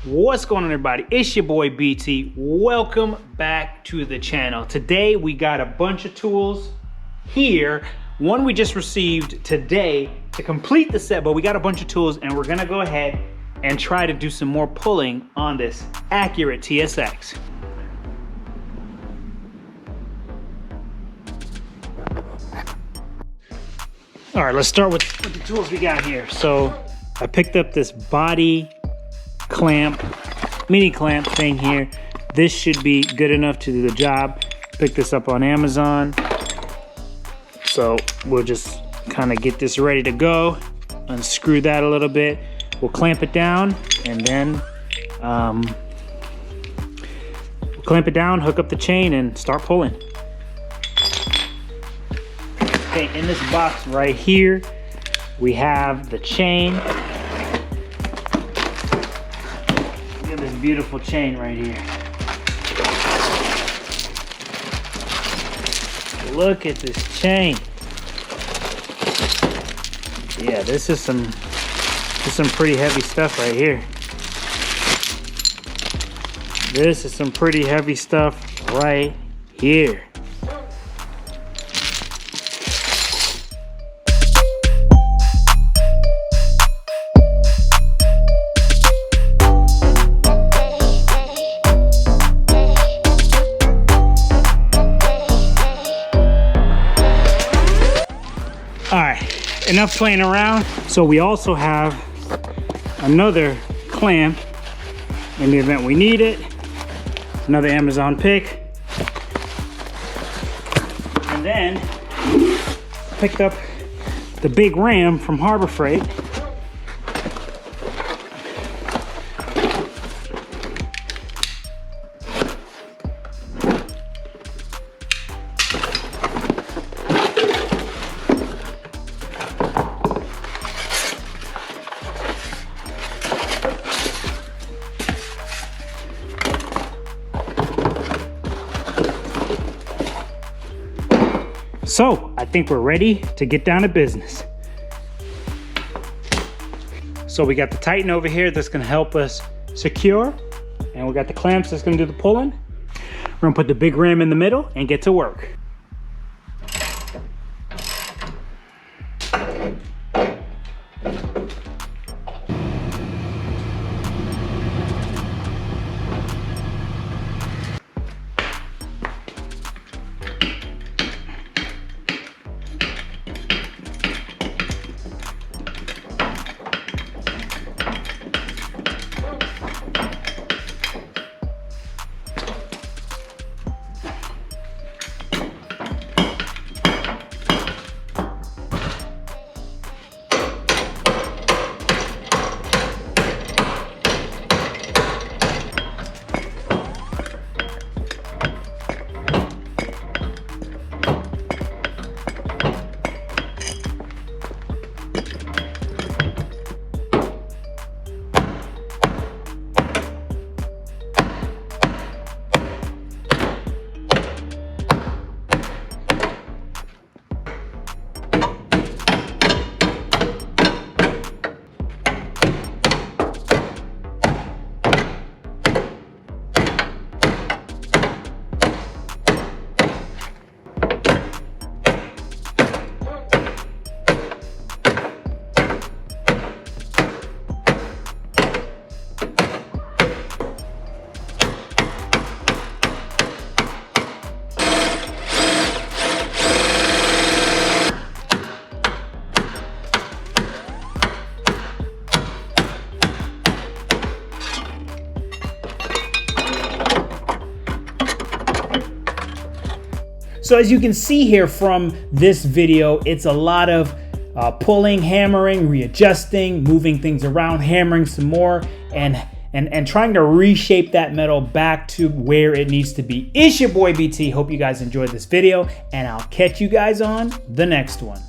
What's going on, everybody? It's your boy BT. Welcome back to the channel. Today we got a bunch of tools here. One we just received today to complete the set, but we got a bunch of tools and we're gonna go ahead and try to do some more pulling on this Acura TSX. All right, let's start with the tools we got here. So I picked up this body clamp, mini clamp thing here. This should be good enough to do the job. Picked this up on Amazon. So we'll just kind of get this ready to go. Unscrew that a little bit. We'll clamp it down and then we'll clamp it down, hook up the chain and start pulling. Okay, in this box right here, we have the chain. Look at this beautiful chain right here. Look at this chain. Yeah, this is some pretty heavy stuff right here. This is some pretty heavy stuff right here. All right, enough playing around. So we also have another clamp in the event we need it. Another Amazon pick. And then picked up the big ram from Harbor Freight. So I think we're ready to get down to business. So we got the Titan over here that's gonna help us secure, and we got the clamps that's gonna do the pulling. We're gonna put the big ram in the middle and get to work. So as you can see here from this video, it's a lot of pulling, hammering, readjusting, moving things around, hammering some more, and trying to reshape that metal back to where it needs to be. It's your boy BT. Hope you guys enjoyed this video, and I'll catch you guys on the next one.